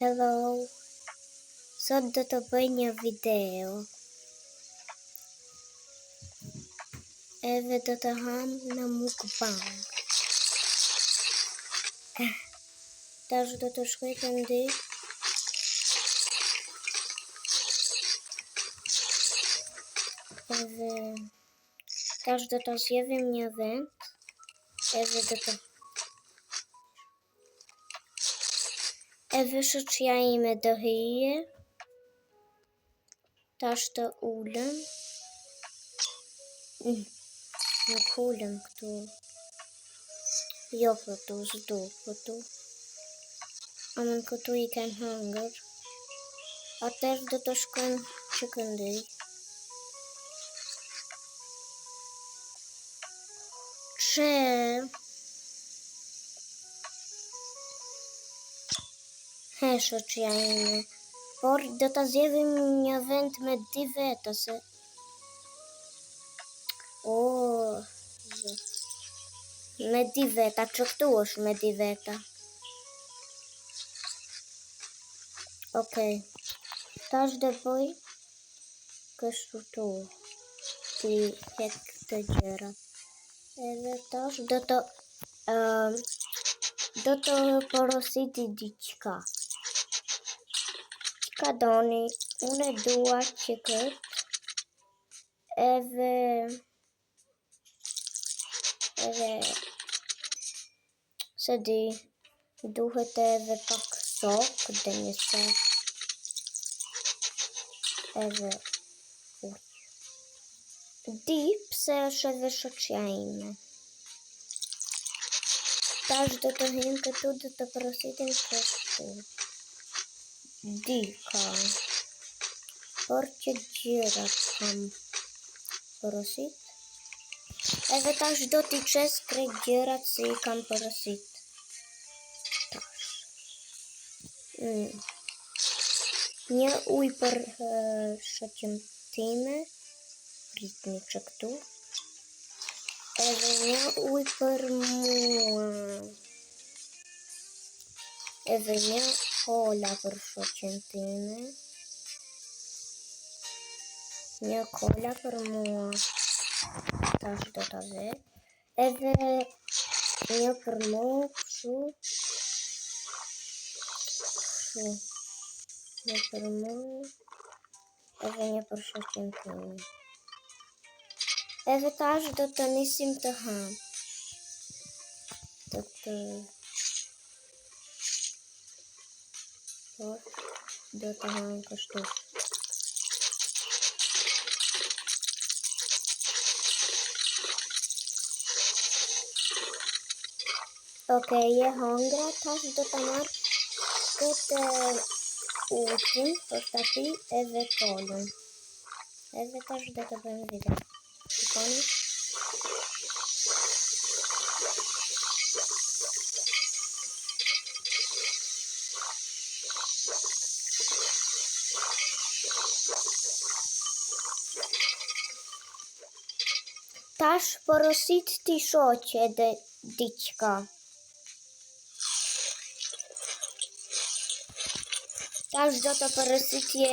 Hello, sot do të bëj një video. Edhe do të ham në mukbang. Tash do të shkoj të ndi. Edhe tash do të zgjedhim një vend. Edhe do të shoqja ime do hije. Tash të ulem. Nuk ulem këtu. Jo këtu, s'du këtu. Amen këtu I kem hëngër. Atëherë do të shkojmë që këndej. Që he shoqja ime, por do të zgjedhim një vend me 2 veta se me 2 veta, që këtu është me 2 veta. Okej. Tash do bëj kështu tu. Ti hek të gjëra. Edhe tash do të porositi diçka. Çka doni? Unë dua që këtë. Edhe se di, duhet edhe pak sok dhe një sos. Edhe di pse është edhe shoqja ime. Tash do të him këtu, do të porositim kështu. Di ka. Por që gjërat kam porosit. Edhe tash do t'i qes krejt gjërat se I kam porosit. Tash. Një uj për shoqen time. Pritni që këtu. Edhe një uj për mua. Edhe një kola për shoqen time. Një kola për mua. Tash do të dhe. Edhe një për mua kështu. Një për mua. Edhe një për shoqen time. Edhe tash do të nisim të ham. Do të ham kështu. Okej, je hongra, tash do të marr këtë ujin për ta pi edhe kolën. Edhe tash do të bëjmë video. Shikoni. Tash porosit ti shoqe dhe diçka. Tash do të porositje